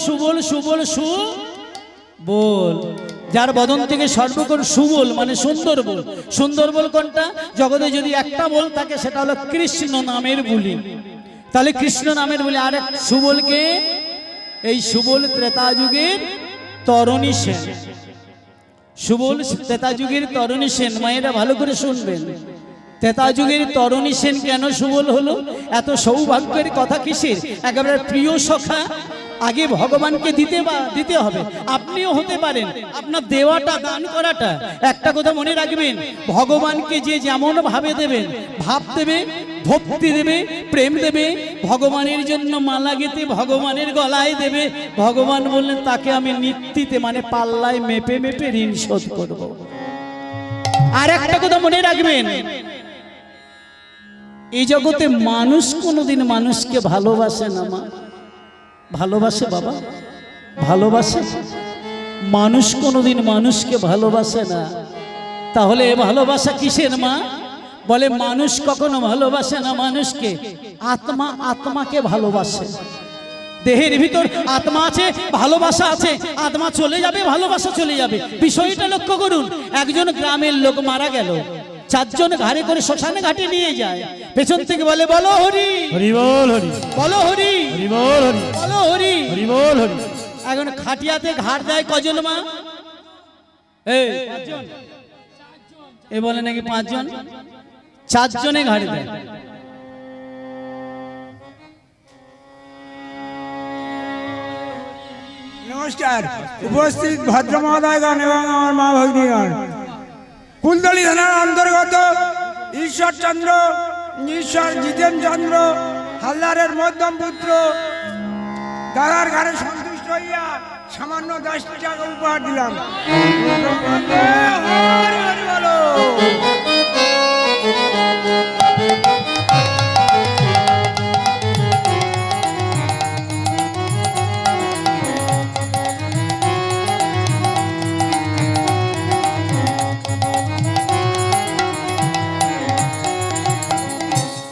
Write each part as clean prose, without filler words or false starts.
সুবল সুবল সুবল, যার বদন থেকে সর্বক্ষণ সুবল মানে সুন্দর বল। সুন্দর বল কোনটা? জগতে যদি একটা বল থাকে সেটা হলো কৃষ্ণ নামের বুলি। তাহলে কৃষ্ণ নামের বলি। আর এক সুবলকে, এই সুবল ত্রেতা যুগের তরণী সেন। সুবল ত্রেতা যুগের তরণী সেন। মায়েরা ভালো করে শুনবেন, ত্রেতা যুগের তরণী সেন কেন সুবল হলো? এত সৌভাগ্যের কথা কিসের? একেবারে প্রিয় সখা। আগে ভগবানকে দিতে হবে। আপনিও হতে পারেন, আপনার দেওয়াটা, দান করাটা। একটা কথা মনে রাখবেন, ভগবানকে যে যেমন ভাবে দেবেন, ভাব দেবে, ভক্তি দেবে, প্রেম দেবে, ভগবানের জন্য মালা গেতে ভগবানের গলায় দেবে, ভগবান বললেন তাকে আমি নিত্যিতে মানে পাল্লায় মেপে মেপে ঋণ শোধ করব। আর একটা কথা মনে রাখবেন, এই জগতে মানুষ কোনোদিন মানুষকে ভালোবাসে না মা। ভালোবাসে বাবা? ভালোবাসে? মানুষ কোনোদিন মানুষকে ভালোবাসে না। তাহলে এ ভালোবাসা কিসের মা? বলে মানুষ কখনো ভালোবাসে না মানুষকে, আত্মা আত্মাকে ভালোবাসে। দেহের ভিতর আত্মা আছে, ভালোবাসা আছে। আত্মা চলে যাবে, ভালোবাসা চলে যাবে। বিষয়টা লক্ষ্য করুন। একজন গ্রামের লোক মারা গেল, চারজন ঘাড়ে করে শ্মশানে ঘাটে নিয়ে যায়। পেছন থেকে বলে বলো হরি হরি বল হরি, বলো হরি হরি বল হরি, বলো হরি হরি বল হরি। এখন খাটিয়াতে ঘাট দেয় কজন মা? এই পাঁচজন। এ বলে নাকি পাঁচজন, চারজনে ঘাড়ে দেয়। নমস্কার উপস্থিত ভদ্র মহোদয়গণ এবং আমার মা ভগ্নীগণ। কুলতলি থানার অন্তর্গত ঈশ্বরচন্দ্র ঈশ্বর জিতেন চন্দ্র হালদারের মধ্যম পুত্র দাদার ঘরে সন্তুষ্ট হইয়া সামান্য 10 টাকা উপহার দিলাম।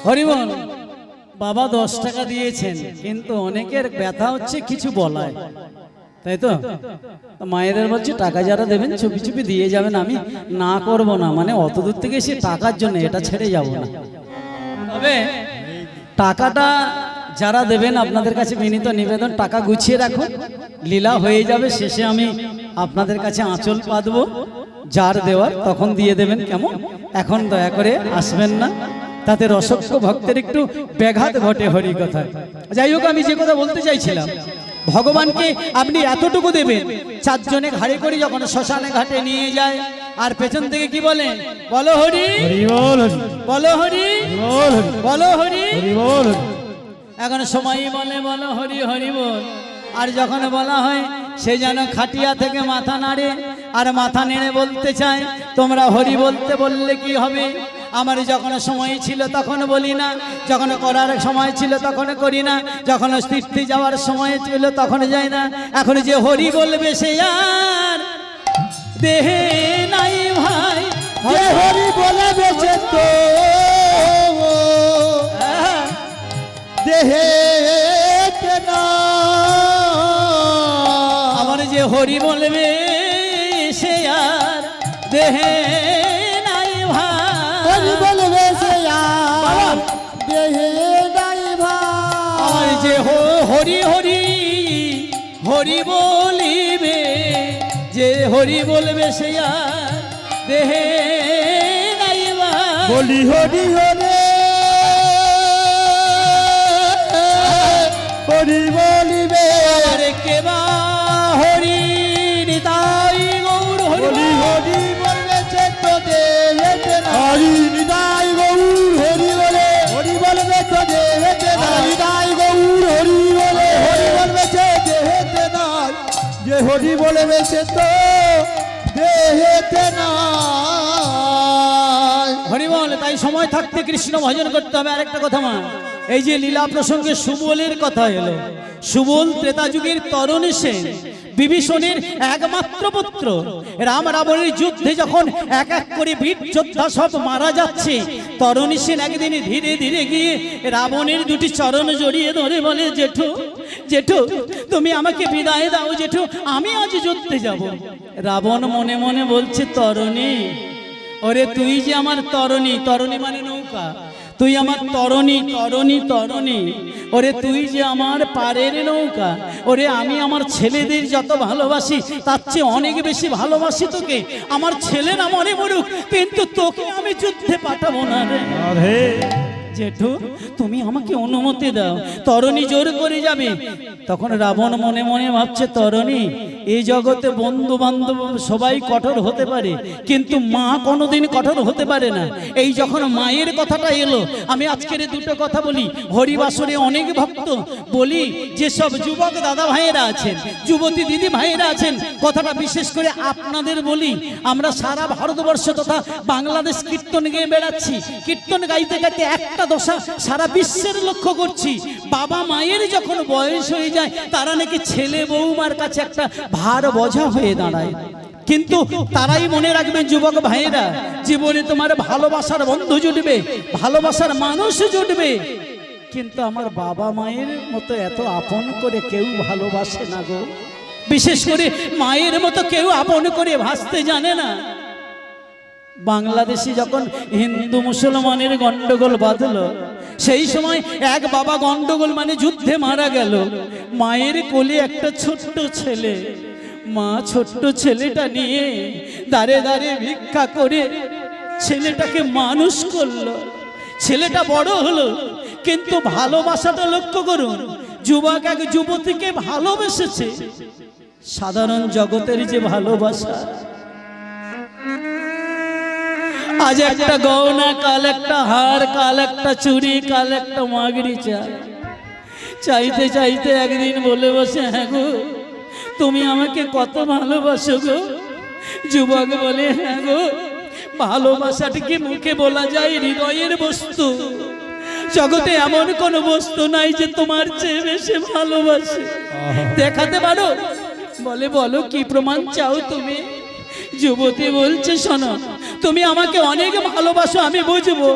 হরিবল। বাবা 10 টাকা দিয়েছেন, কিন্তু অনেকের ব্যথা হচ্ছে কিছু বলায়, তাই তো? মায়েদের বলছে টাকা যারা দেবেন চুপি চুপি দিয়ে যাবেন, আমি না করব না, মানে অত দূর থেকে এসে টাকার জন্য এটা ছেড়ে যাব না। তবে টাকাটা যারা দেবেন আপনাদের কাছে বিনীত নিবেদন, টাকা গুছিয়ে রাখুন, লীলা হয়ে যাবে, শেষে আমি আপনাদের কাছে আঁচল পাতবো, যার দেওয়ার তখন দিয়ে দেবেন, কেমন? এখন দয়া করে আসবেন না, তাতে রসক্য ভক্তের একটু ব্যাঘাত ঘটে হরি কথা। যাই হোক, আমি যে কথা বলতে চাইছিলাম, ভগবানকে আপনি এতটুকু দেবেন। চারজনে ঘাড়ে করে যখন শ্মশানে ঘাটে নিয়ে যায়, আর পেছন থেকে কি বলে? বলো হরি হরি বল হরি, বলো হরি বল হরি, বলো হরি হরি বল হরি। এখন সময় বলে বলো হরি হরি বল। আর যখন বলা হয় সে যেন খাটিয়া থেকে মাথা নাড়ে, আর মাথা নেড়ে বলতে চায় তোমরা হরি বলতে বললে কি হবে? আমার যখন সময় ছিল তখন বলি না, যখন করার সময় ছিল তখন করি না, যখন তীর্থে যাওয়ার সময় ছিল তখন যাই না। এখন যে হরি বলবে সে আর দেহে নাই ভাই, যে হরি বলবে সে তো দেহে না। আমার যে হরি বলবে সে আর দেহে নাই ভাই, হরি বলবে সে আর দেহে নাই ভাই। আমার যে হরি হরি হরি বলিবে, যে হরি বলবে সে আর দেহে নাই ভাই। বলি হরি হরে হরি বলিবে, আরে কেবা হরি নিতাই গৌর হরি হরি বলবে সে তো দেহেতে না, হরি নিতাই গৌর হরি বলে, হরি বলবে তো দেহেতে না, নিতাই গৌর হরি বলে, হরি বলবে সে দেহেতে না, যে হরি বলবে সে তো দেহেতে না। হরি বল। তাই সময় থাকতে কৃষ্ণ ভজন করতে হবে। আরেকটা কথা মা, এই যে লীলা প্রসঙ্গে সুবলের কথা এলো, সুবল ত্রেতা যুগের তরণী সেন, বিভীষণের একমাত্র পুত্র। রাম রাবণের যুদ্ধে যখন এক এক করে বীর যোদ্ধা সব মারা যাচ্ছে, তরণী সেন একদিন ধীরে ধীরে গিয়ে রাবণের দুটি চরণ জড়িয়ে ধরে বলে, জেঠু জেঠু তুমি আমাকে বিদায় দাও জেঠু, আমি আজ যুদ্ধে যাব। রাবণ মনে মনে বলছে, তরণী, ওরে তুই যে আমার তরণী, তরণী মানে নৌকা, তুই আমার তরণী তরণী তরণী, ওরে তুই যে আমার পারের নৌকা, ওরে আমি আমার ছেলেদের যত ভালোবাসি তার চেয়ে অনেক বেশি ভালোবাসি তোকে। আমার ছেলেরা মরে মরুক, কিন্তু তোকে আমি যুদ্ধে পাঠাবো না রে। জেঠু তুমি আমাকে অনুমতি দাও, তরণী জোর করে যাবে। তখন রাবণ মনে মনে ভাবছে, তরণী, এই জগতে বন্ধু বান্ধব সবাই কঠোর হতে পারে, কিন্তু মা কোনোদিন কঠোর হতে পারে না। এই যখন মায়ের কথাটা এলো, আমি আজকের দুটো কথা বলি। হরিবাসরে অনেক ভক্ত বলি, যেসব যুবক দাদা ভাইয়েরা আছেন, যুবতী দিদি ভাইয়েরা আছেন, কথাটা বিশেষ করে আপনাদের বলি। আমরা সারা ভারতবর্ষ তথা বাংলাদেশ কীর্তন গেয়ে বেড়াচ্ছি, কীর্তন গাইতে গাইতে একটা দশা সারা বিশ্বের লক্ষ্য করছি, বাবা মায়ের যখন বয়স হয়ে যায় তারা নাকি ছেলে বৌমার কাছে একটা ভার বোঝা হয়ে দাঁড়ায়। কিন্তু তারাই মনে রাখবেন যুবক ভাইয়েরা, জীবনে তোমার ভালোবাসার বন্ধু জুটবে, ভালোবাসার মানুষ জুটবে, কিন্তু আমার বাবা মায়ের মতো এত আপন করে কেউ ভালোবাসে না গো। বিশেষ করে মায়ের মতো কেউ আপন করে ভাসতে জানে না। বাংলাদেশে যখন হিন্দু মুসলমানের গন্ডগোল বাঁধলো, সেই সময় এক বাবা গন্ডগোল মানে যুদ্ধে মারা গেল। মায়ের কোলে একটা ছোট্ট ছেলে, মা ছোট্ট ছেলেটা নিয়ে দাঁড়ে দাঁড়িয়ে ভিক্ষা করে ছেলেটাকে মানুষ করলো। ছেলেটা বড় হলো, কিন্তু ভালোবাসাটা লক্ষ্য করুন, যুবক এক যুবতীকে ভালোবেসেছে। সাধারণ জগতের যে ভালোবাসা, আজ একটা গয়না, কাল একটা হার, কাল একটা চুড়ি, কাল একটা মাগড়ি চাইতে চাইতে একদিন বলে বসে, হ্যাঁ গো তুমি আমাকে কত ভালোবাসো গো। যুবক বলে, হ্যাঁ গো, ভালোবাসাটা কি মুখে বলা যায়? হৃদয়ের বস্তু। জগতে এমন কোন বস্তু নাই যে তোমার চেয়ে বেশি ভালোবাসে। দেখাতে পারো? বলে, বলো কি প্রমাণ চাও তুমি? যুবতী বলছে, শোনো, তুমি আমাকে অনেক ভালোবাসো আমি বুঝবো,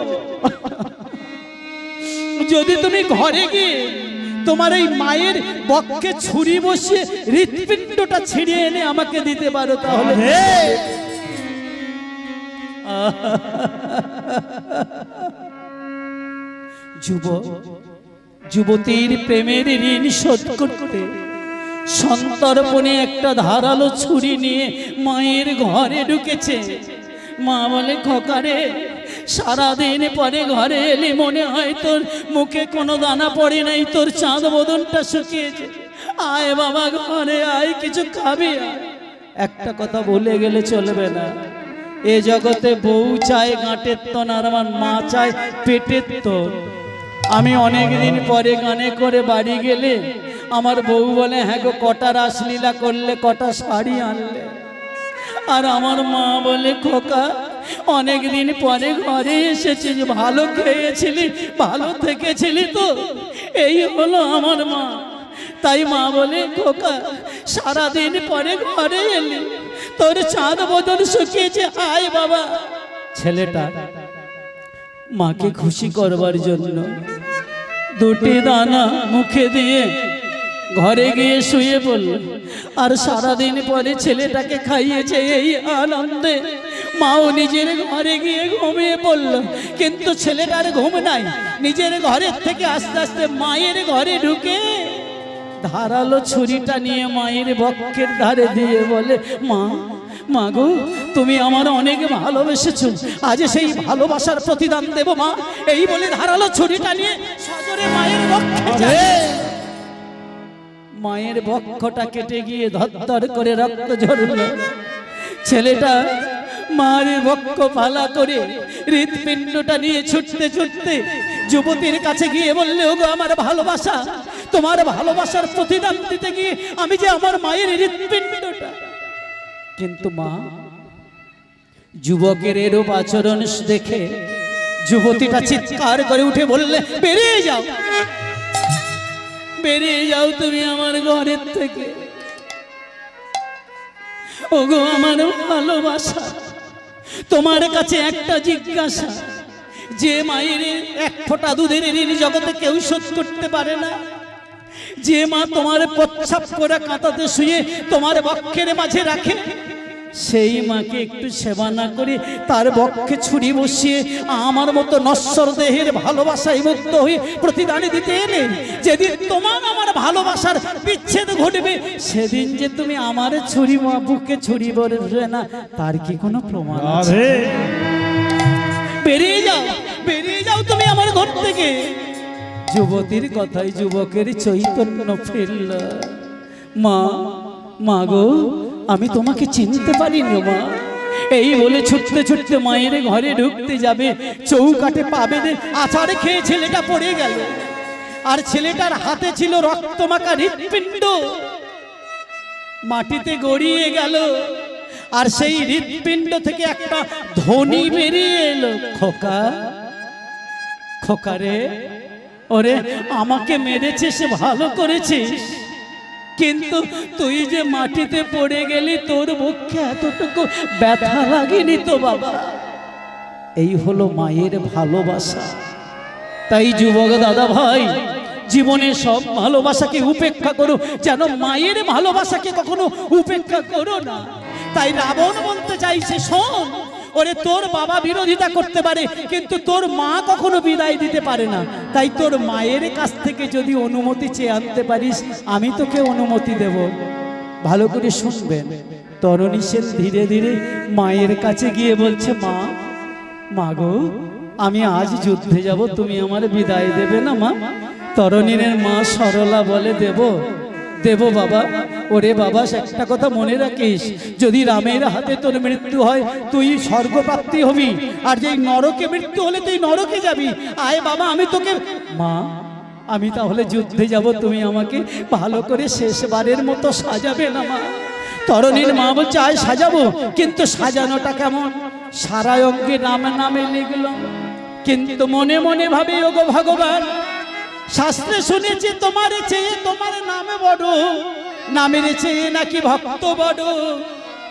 যদি তুমি ঘরে গিয়ে তোমার এই মায়ের বক্ষে ছুরি বসিয়ে হৃৎপিণ্ডটা ছিঁড়ে এনে আমাকে দিতে পারো, তাহলে যুবতীর প্রেমের ঋণ শোধ করতে সন্তর্পণে একটা ধারালো ছুরি নিয়ে মায়ের ঘরে ঢুকেছে। মা বলে, খোকারে, সারাদিন পরে ঘরে এলি, মনে হয় তোর মুখে কোনো দানা পড়ে নাই, তোর চাঁদ বদনটা শুকিয়েছে, আয় বাবা ঘরে আয়, কিছু খাবি? একটা কথা বলে গেলে চলবে না, এ জগতে বউ চায় গাঁটের তন, আর আমার মা চায় পেটের তন। আমি অনেক দিন পরে গানে করে বাড়ি গেলে আমার বউ বলে, হ্যাঁ গো, কটা রাসলীলা করলে, কটা শাড়ি আনলে? আর আমার মা বলে, খোকা, অনেক দিন পরে ঘরে এসেছিস, ভালো খেয়েছিলি, ভালো থেকেছিলি তো? এই হলো আমার মা। তাই মা বলে, খোকা, সারাদিন পরে ঘরে এলি, তোর চাঁদ বদন শুকিয়েছে, আয় বাবা। ছেলেটা মাকে খুশি করবার জন্য দুটি দানা মুখে দিয়ে ঘরে গিয়ে শুয়ে পড়ল। আর সারাদিন পরে ছেলেটাকে খাইয়েছে, এই আনন্দে মাও নিজের ঘরে গিয়ে ঘুমিয়ে পড়ল। কিন্তু ছেলেটার ঘুম নাই, নিজের ঘরের থেকে আস্তে আস্তে মায়ের ঘরে ঢুকে ধারালো ছুরিটা নিয়ে মায়ের বক্ষের ধারে দিয়ে বলে, মা, মা গো, তুমি আমার অনেক ভালোবেসেছো, আজ সেই ভালোবাসার প্রতিদান দেব মা। এই বলে ধারালো ছুরিটা নিয়ে সজোরে মায়ের বক্ষে, মায়ের বক্ষটা কেটে গিয়ে ধর করে রক্ত ঝরল। ছেলেটা মায়ের বক্ষ পালা করে হৃৎপিণ্ডটা নিয়ে ছুটতে ছুটতে যুবতীর কাছে গিয়ে বললে, ওগো আমার ভালোবাসা, তোমার ভালোবাসার প্রতিদান দিতে গিয়ে আমি যে আমার মায়ের হৃৎপিণ্ডটা। কিন্তু মা, যুবকের এরূপ আচরণ দেখে যুবতীটা চিৎকার করে উঠে বললে, বেরিয়ে যাও, বেরিয়ে যাও তুমি আমার ঘরের থেকে। ওগো আমার ভালোবাসা, তোমার কাছে একটা জিজ্ঞাসা, যে মায়ের এক ফোঁটা দুধের ঋণ জগতে কেউ শোধ করতে পারে না, যে মা তোমার প্রচ্ছাপ করে কাঁটাতে শুয়ে তোমার বক্ষের মাঝে রাখে, সেই মাকে একটু সেবা না করে তার বক্ষে ছুরি বসিয়ে আমার মতো নশ্বর দেহের ভালোবাসায় মুক্ত হয়ে প্রতিদানে দিতে এলে, যেদিন তোমার আমার ভালোবাসার বিচ্ছেদ ঘটবে সেদিন যে তুমি আমার ছুরি বুকে ছুরি বসবে না, তার কি কোনো প্রমাণ আছে? বেরিয়ে যাও, বেরিয়ে যাও তুমি আমার ঘর থেকে। যুবতীর কথায় যুবকের চৈতন্য ফিরল। মা, মা গো, আমি তোমাকে চিনতে পারিনি মা। এই বলে ছুটতে ছুটতে মায়ের ঘরে ঢুকতে যাবে, চৌকাঠে পা বেঁধে আছাড় খেয়ে ছেলেটা পড়ে গেল। আর ছেলেটার হাতে ছিল রক্তমাখা হৃৎপিণ্ড, মাটিতে গড়িয়ে গেল। আর সেই হৃৎপিণ্ড থেকে একটা ধ্বনি বেরিয়ে এলো, খোকা, খোকা রে, ওরে আমাকে মেরেছিস, ভালো করেছিস, কিন্তু তুই যে মাটিতে পড়ে গেলি তোর মুখে এতটুকু ব্যথা লাগেনি তো বাবা। এই হলো মায়ের ভালোবাসা। তাই যুবক দাদা ভাই, জীবনে সব ভালোবাসাকে উপেক্ষা করো, যেন মায়ের ভালোবাসাকে কখনো উপেক্ষা করো না। তাই রাবণ বলতে চাইছে, শোন, ওরে তোর বাবা বিরোধিতা করতে পারে কিন্তু তোর মা কখনো বিদায় দিতে পারে না। তাই তোর মায়ের কাছ থেকে যদি অনুমতি চেয়ে আনতে পারিস, আমি তোকে অনুমতি দেব। ভালো করে শুনবেন। তরণী সেন ধীরে ধীরে মায়ের কাছে গিয়ে বলছে, মা, মা গো, আমি আজ যুদ্ধে যাব, তুমি আমার বিদায় দেবে না মা? তরণীর মা সরলা বলে, দেব, দেব বাবা। ওরে বাবা, একটা কথা মনে রাখিস, যদি রামের হাতে তোর মৃত্যু হয় তুই স্বর্গপ্রাপ্তি হবি, আর যেই নরকে মৃত্যু হলে তুই নরকে যাবি। আয় বাবা, আমি তোকে, মা আমি তাহলে যুদ্ধে যাব, তুমি আমাকে ভালো করে শেষবারের মতো সাজাবে না মা? তরণীর মা বলছে, আয় সাজাবো, কিন্তু সাজানোটা কেমন? সারা অঙ্গে নামে নামে লিখল, কিন্তু মনে মনে ভাবে, ওগো ভগবান, শাস্ত্রে শুনেছি তোমার চেয়ে তোমার নামে বড়, নামের চেয়ে নাকি ভক্ত বড়।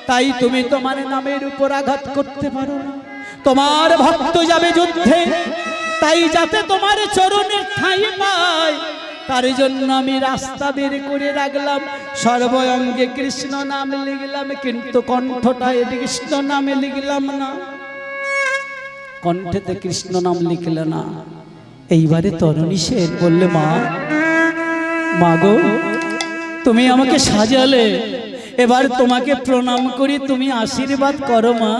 তাই তুমি তোমার নামের উপর আঘাত করতে পারো না। তোমার ভক্ত যাবে যুদ্ধে, তাই যাতে তোমার চরণের ঠাঁই পায়, তার জন্য আমি রাস্তা বের করে রাখলাম। সর্বঙ্গে কৃষ্ণ নাম লিখলাম, কিন্তু কণ্ঠটায় কৃষ্ণ নামে লিখলাম না, কণ্ঠেতে কৃষ্ণ নাম লিখল না। এইবারে তরণী সেন বললে, মা, মা গো, তুমি আমাকে সাজালে, এবার তোমাকে প্রণাম করি, তুমি আশীর্বাদ করো মা।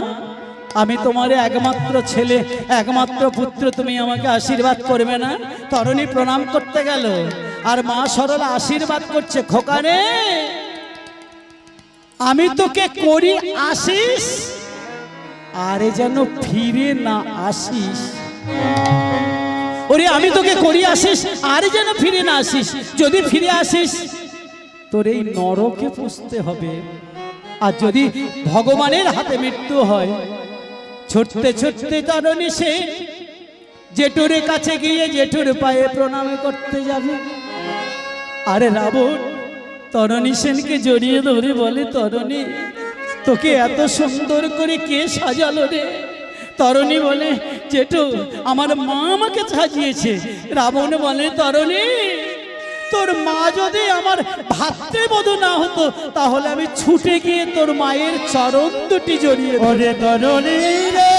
আমি তোমার একমাত্র ছেলে, একমাত্র পুত্র, তুমি আমাকে আশীর্বাদ করবে না? তরণী প্রণাম করতে গেল, আর মা সরলা আশীর্বাদ করছে, খোকা রে, আমি তোকে করি আসিস, আরে যেন ফিরে না আসিস। ওরে আমি তোকে করি আসিস, আরে যেন ফিরে না আসিস। যদি ফিরে আসিস তোর এই নরকে পুষতে হবে। আর যদি ভগবানের হাতে মৃত্যু হয়, ছুটতে ছুটতে তরণী সে জেঠুর কাছে গিয়ে জেঠুর পায়ে প্রণাম করতে যাবে। আরে রাবণ তরণী সেনকে জড়িয়ে ধরে বলে, তরণী, তোকে এত সুন্দর করে কে সাজালো রে? তরণী বলে, জেঠু, আমার মা আমাকে সাজিয়েছে। রাবণ বলে, তরণী, তোর মা যদি আমার ভাতৃবধূ না হতো, তাহলে আমি ছুটে গিয়ে তোর মায়ের চরণ দুটি জড়িয়ে। ওরে তরণী রে,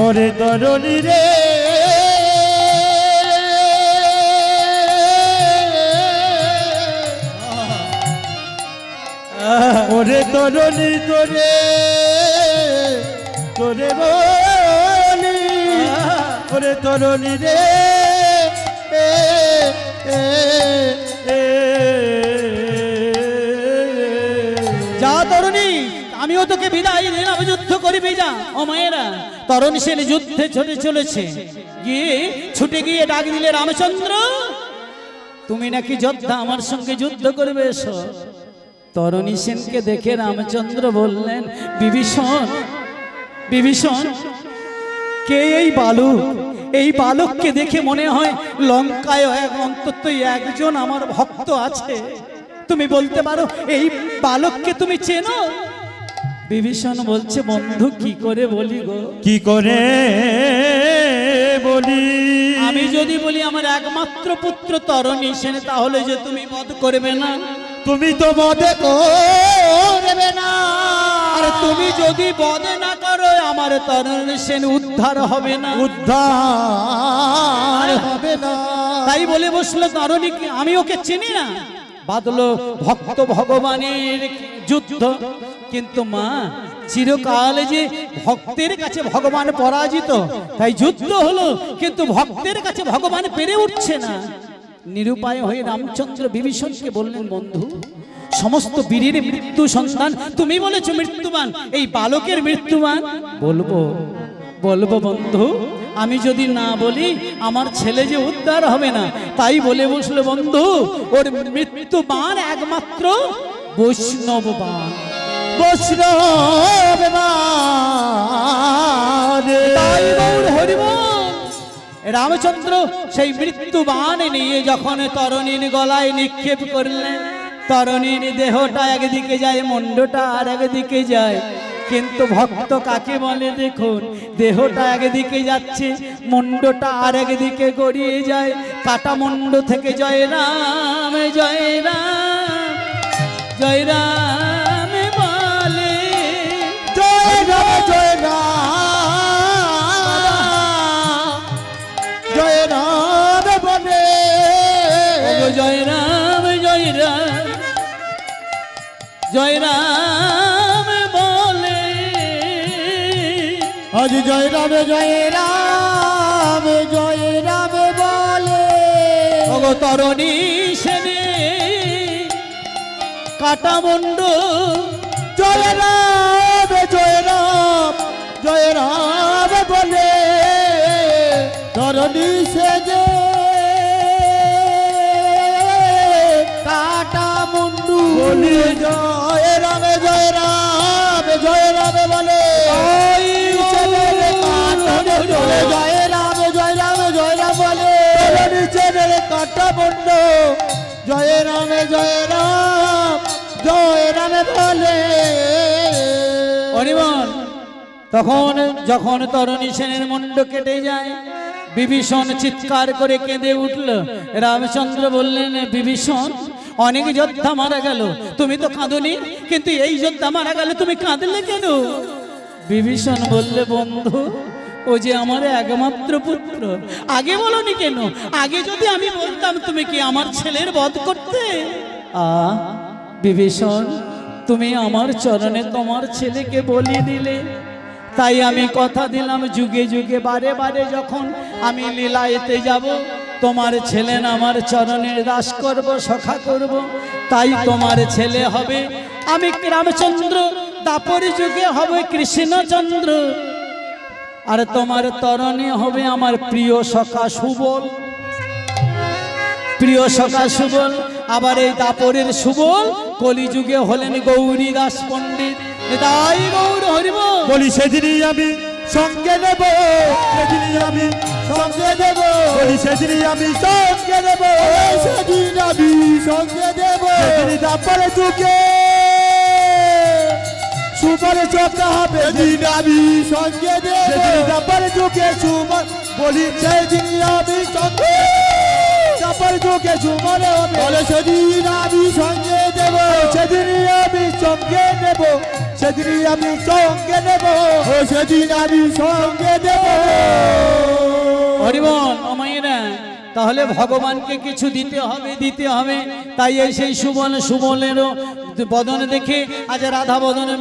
ওরে তরণী রে, ওরে তরণী, তোরে তোরে বলি, ওরে তরণী রে, যা তরুণী, আমিও তোকে বিদায় দিলাম, যুদ্ধ করবি যা। ও মায়েরা, তরণী সেন যুদ্ধে ছুটে চলেছে, গিয়ে ছুটে গিয়ে ডাক দিলে, রামচন্দ্র, তুমি নাকি যোদ্ধা, আমার সঙ্গে যুদ্ধ করবে, এসো। তরণী সেনকে দেখে রামচন্দ্র বললেন, বিভীষণ, বিভীষণ, কে এই বালক? এই বালককে দেখে মনে হয় লঙ্কায় অন্তত একজন আমার ভক্ত আছে। তুমি বলতে পারো এই বালককে তুমি চেনো? বিভীষণ বলছে বন্ধু কি করে বলি গো, কি করে বলি? আমি যদি বলি আমার একমাত্র পুত্র তরণী সেন, তাহলে যে তুমি বধ করবে না, তুমি তো বধে করবে না, আর তুমি যদি বধ না করো আমার তরণী সেন উদ্ধার হবে না, উদ্ধার হবে না। তাই বলে বসলো তরণী, আমি ওকে চিনি না। বাদলো ভক্ত ভগবানের যুদ্ধ, কিন্তু মা চিরকাল যে ভক্তের কাছে ভগবান পরাজিত, তাই যুদ্ধ হলো কিন্তু ভক্তের কাছে ভগবান পেরে উঠছে না। নিরুপায় হয়ে রামচন্দ্র বিভীষণকে বললেন, বন্ধু সমস্ত বীরের মৃত্যু সন্তান, তুমি বলেছো মৃত্যুবান, এই বালকের মৃত্যুবান? বলবো বলবো বন্ধু, আমি যদি না বলি আমার ছেলে যে উদ্ধার হবে না, তাই বলে বসলো বন্ধু ওর মৃত্যু বাণ একমাত্র বৈষ্ণব বাণ। বৈষ্ণব বাণ। তাই গৌর হরিবল। রামচন্দ্র সেই মৃত্যু বাণ নিয়ে যখন তরণীর গলায় নিক্ষেপ করলেন, তরণীর দেহটা একদিকে যায়, মুন্ডটা আর একদিকে যায়, কিন্তু ভক্ত কাকে বলে দেখুন, দেহটা একদিকে যাচ্ছে, মুন্ডটা আর একদিকে গড়িয়ে যায়, কাটা মুন্ড থেকে জয় রাম জয় রাম জয় রাম বলে, জয় রাম জয় রাম জয় রাম বলে, জয় রাম জয় রাম জয় রাম বলে, আজ জয় রাম জয় রাম জয় রাম বলে। ওগো তরণী সেনে কাটা মুন্ড, জয় রাম জয় রাম জয় রাম বলে, ধরণী সেজে কাটা মুন্ডু বলি, জয় রাম জয় রাম জয় রাম বলে, জয় রাম জয় রাম জয় রাম বলে, ধরণী সেজে কাটা মুন্ডু, জয় রাম জয় রাম জয় রাম বলে। হরিবল। তখন যখন তরণী সেনের মুন্ড কেটে যায়, বিভীষণ চিৎকার করে কেঁদে উঠল। রামচন্দ্র বললেন, বিভীষণ অনেক যোদ্ধা মারা গেল, তুমি তো কাঁদনি, কিন্তু এই যোদ্ধা মারা গেল তুমি কাঁদলে কেন? বিভীষণ বললে, বন্ধু ও যে আমার একমাত্র পুত্র, আগে বলনি কেন? আগে যদি আমি বলতাম তুমি কি আমার ছেলের বধ করতে? বিভীষণ, তুমি আমার চরণে তোমার ছেলেকে বলি দিলে, তাই আমি কথা দিলাম যুগে যুগে বারে বারে যখন আমি লীলায়েতে যাব, তোমার ছেলে আমার চরণের দাস করব, সখা করব, তাই তোমার ছেলে হবে আমি রামচন্দ্র, দাপর যুগে হবে কৃষ্ণচন্দ্র, আর তোমার তরণে হবে আমার প্রিয় সখা সুবল, প্রিয় সখা সুবল। আবার এই দাপরের সুবল কলিযুগে হলেন গৌরী দাস পণ্ডিত। তাই গৌর হরিবল। বলি সেদিনই আমি সঙ্গে নেব, সেদিনই আমি সঙ্গে দেব, বলি সেদিনই আমি সঙ্গে নেব, সেদিন আমি সঙ্গে দেব, সেদিনই তারপরে যুগে সুপারে চোখা হবে, সেদিন আমি সঙ্গে দেব, সেদিনই তারপরে যুগে সুপার, বলি সেদিনই আমি সঙ্গে, তারপরে যুগে সুপারে হবে, বলে সেদিন আমি সঙ্গে দেব, সেদিনই আমি সঙ্গে নেব, সেদিনই আমি সঙ্গে নেব, সেদিন আমি সঙ্গে দেব। হরিবল। মায়েরা, তাহলে ভগবানকে কিছু দিতে হবে, দিতে হবে, তাই এই সেই সুবল, সুবলেরও বদন দেখে আজ রাধা বদনে